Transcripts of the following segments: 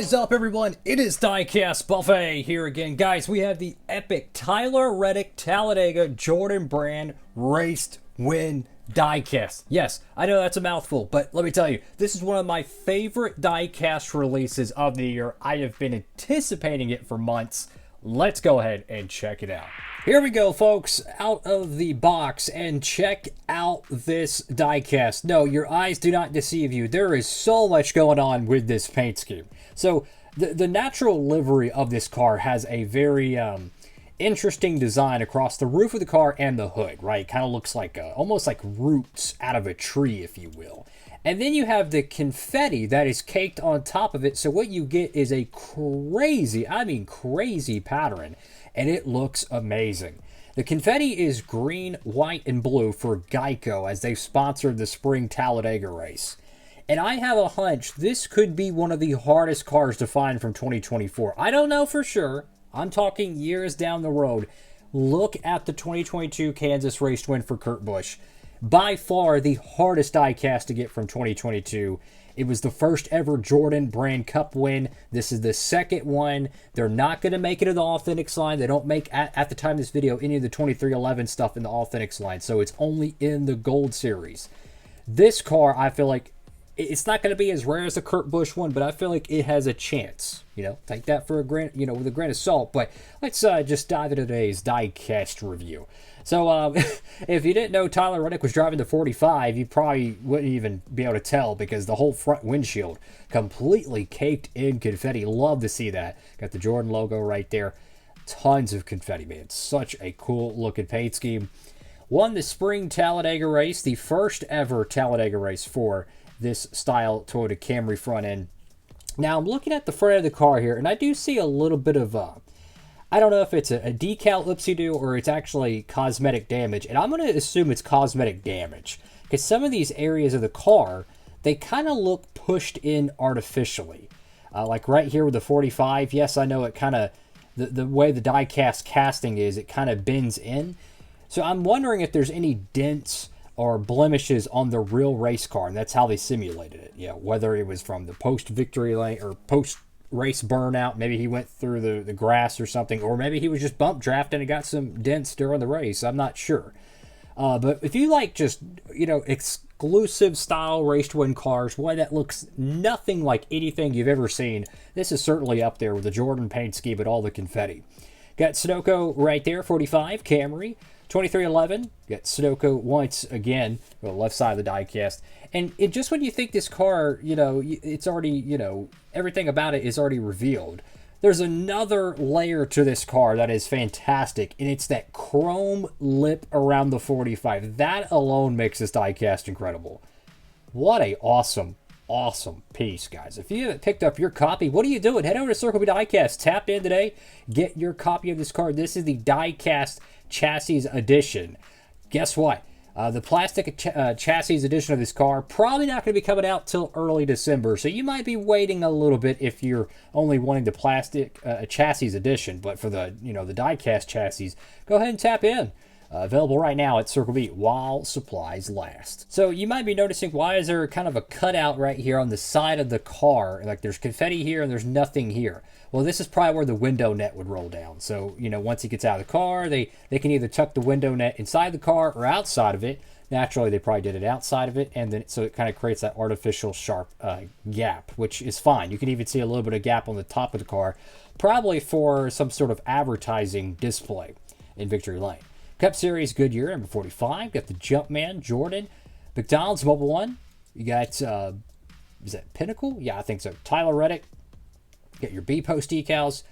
is up, everyone? It is Diecastbuffet here again. Guys, we have the epic Tyler Reddick Talladega Jordan Brand Raced Win Diecast. Yes, I know that's a mouthful, but let me tell you, this is one of my favorite diecast releases of the year. I have been anticipating it for months. Let's go ahead and check it out. Here we go, folks, out of the box, and check out this diecast. No, your eyes do not deceive you. There is so much going on with this paint scheme. So the natural livery of this car has a very interesting design across the roof of the car and the hood, right? Kind of looks like almost like roots out of a tree, if you will. And then you have the confetti that is caked on top of it. So what you get is a crazy, I mean crazy pattern. And it looks amazing. The confetti is green, white, and blue for Geico as they've sponsored the spring Talladega race. And I have a hunch this could be one of the hardest cars to find from 2024. I don't know for sure. I'm talking years down the road. Look at the 2022 Kansas race win for Kurt Busch. By far the hardest diecast to get from 2022. It was the first ever Jordan Brand Cup win. This is the second one. They're not going to make it in the Authentics line. They don't make, at the time of this video, any of the 2311 stuff in the Authentics line. So it's only in the Gold Series. This car, I feel like, it's not going to be as rare as the Kurt Busch one, but I feel like it has a chance. You know, take that for a grain, with a grain of salt. But let's just dive into today's diecast review. So, if you didn't know Tyler Reddick was driving the 45, you probably wouldn't even be able to tell because the whole front windshield completely caked in confetti. Love to see that. Got the Jordan logo right there. Tons of confetti, man. Such a cool looking paint scheme. Won the spring Talladega race, the first ever Talladega race for this style Toyota Camry front end. Now, I'm looking at the front of the car here, and I do see a little bit of I don't know if it's a decal oopsie-doo or it's actually cosmetic damage. And I'm going to assume it's cosmetic damage. Because some of these areas of the car, they kind of look pushed in artificially. Like right here with the 45. Yes, I know it kind of, the way the diecast casting is, it kind of bends in. So I'm wondering if there's any dents or blemishes on the real race car. And that's how they simulated it. Yeah, whether it was from the post-victory lane or post-race burnout, maybe he went through the grass or something, or maybe he was just bump drafting and got some dents during the race. I'm not sure. But if you like just, exclusive style race to win cars, why that looks nothing like anything you've ever seen, this is certainly up there with the Jordan paint scheme and all the confetti. Got Sunoco right there, 45, Camry. 2311, got Sunoco once again, on the left side of the diecast. And just when you think this car, it's already, everything about it is already revealed, there's another layer to this car that is fantastic, and it's that chrome lip around the 45. That alone makes this diecast incredible. What a awesome piece, guys. If you haven't picked up your copy, what are you doing? Head over to Circle B Diecast. Tap in today. Get your copy of this car. This is the Diecast Chassis Edition. Guess what? The plastic chassis edition of this car probably not going to be coming out till early December, so you might be waiting a little bit if you're only wanting the plastic chassis edition. But for the the diecast chassis, go ahead and tap in. Available right now at Circle B while supplies last. So you might be noticing, why is there kind of a cutout right here on the side of the car? Like there's confetti here and there's nothing here. Well, this is probably where the window net would roll down. So, once he gets out of the car, they can either tuck the window net inside the car or outside of it. Naturally, they probably did it outside of it, and then so it kind of creates that artificial sharp gap, which is fine. You can even see a little bit of gap on the top of the car, probably for some sort of advertising display in Victory Lane. Cup Series Goodyear, number 45. Got the Jumpman, Jordan. McDonald's Mobile One. You got, is that Pinnacle? Yeah, I think so. Tyler Reddick. Got your B post decals.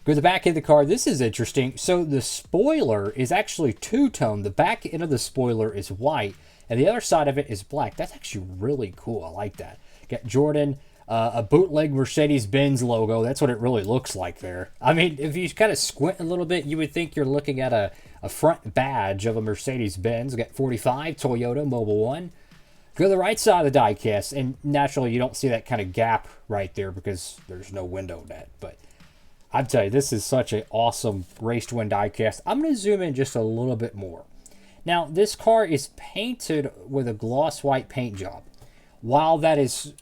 Go to the back end of the car. This is interesting. So the spoiler is actually two-tone. The back end of the spoiler is white, and the other side of it is black. That's actually really cool. I like that. Got Jordan, a bootleg Mercedes-Benz logo. That's what it really looks like there. I mean, if you kind of squint a little bit, you would think you're looking at a front badge of a Mercedes-Benz. Got 45, Toyota, Mobile One. Go to the right side of the diecast, and naturally you don't see that kind of gap right there because there's no window net. But I'd tell you, this is such an awesome race to win diecast. I'm going to zoom in just a little bit more. Now, this car is painted with a gloss white paint job. why that is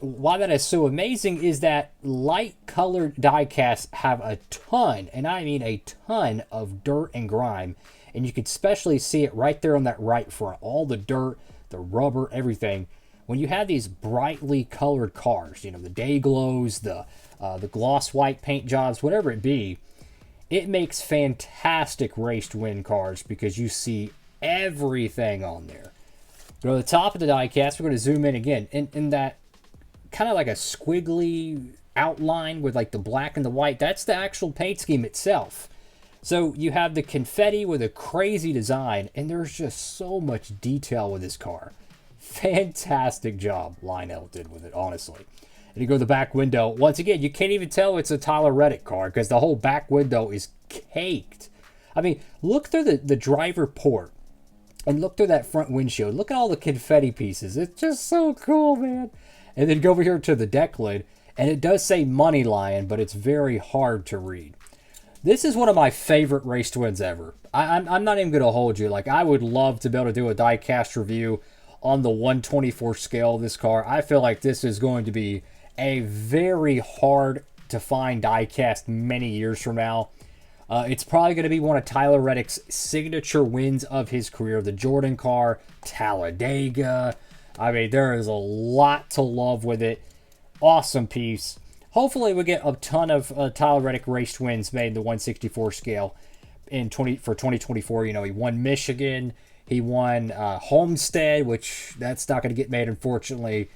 so amazing is that light colored diecasts have a ton, and I mean a ton, of dirt and grime, and you can especially see it right there on that right front, all the dirt, the rubber, everything. When you have these brightly colored cars, you know, the day glows, the gloss white paint jobs, whatever it be, it makes fantastic race to win cars because you see everything on there. Go to the top of the diecast. We're going to zoom in again. In that kind of like a squiggly outline with like the black and the white, that's the actual paint scheme itself. So you have the confetti with a crazy design, and there's just so much detail with this car. Fantastic job Lionel did with it, honestly. And you go to the back window. Once again, you can't even tell it's a Tyler Reddick car because the whole back window is caked. I mean, look through the driver port. And look through that front windshield. Look at all the confetti pieces. It's just so cool, man. And then go over here to the deck lid. And it does say Money Lion, but it's very hard to read. This is one of my favorite race to wins ever. I'm not even going to hold you. Like, I would love to be able to do a diecast review on the 1/24 scale of this car. I feel like this is going to be a very hard to find diecast many years from now. It's probably going to be one of Tyler Reddick's signature wins of his career. The Jordan car, Talladega. I mean, there is a lot to love with it. Awesome piece. Hopefully we get a ton of Tyler Reddick race wins made in the 164 scale for 2024. You know, he won Michigan. He won Homestead, which that's not going to get made, unfortunately.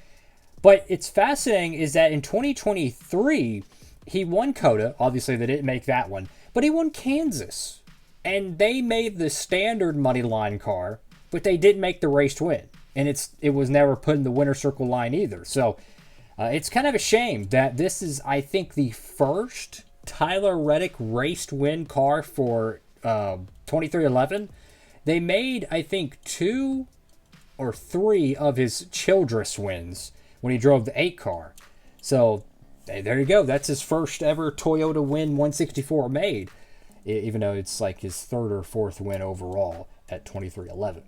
But it's fascinating is that in 2023, he won COTA. Obviously, they didn't make that one. But he won Kansas. And they made the standard money line car, but they didn't make the race to win. And it was never put in the winner circle line either. So it's kind of a shame that this is, I think, the first Tyler Reddick race to win car for 2311. They made, I think, 2 or 3 of his Childress wins when he drove the 8 car. So hey, there you go. That's his first ever Toyota win 164 made, even though it's like his 3rd or 4th win overall at 2311.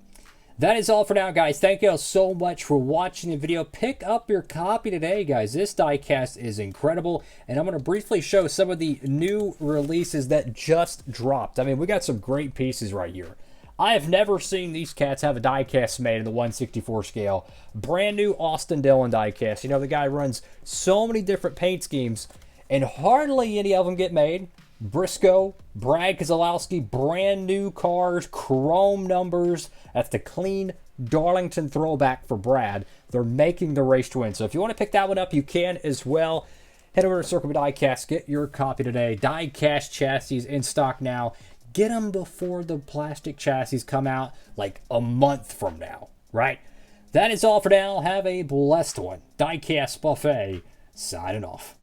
That is all for now, guys. Thank you all so much for watching the video. Pick up your copy today, guys. This diecast is incredible, and I'm going to briefly show some of the new releases that just dropped. I mean, we got some great pieces right here. I have never seen these cats have a diecast made in the 164 scale. Brand new Austin Dillon diecast. You know, the guy runs so many different paint schemes, and hardly any of them get made. Briscoe, Brad Keselowski, brand new cars, chrome numbers. That's the clean Darlington throwback for Brad. They're making the race to win. So if you want to pick that one up, you can as well. Head over to Circle Diecast. Get your copy today. Diecast chassis in stock now. Get them before the plastic chassis come out like a month from now, right? That is all for now. Have a blessed one. Diecast Buffet signing off.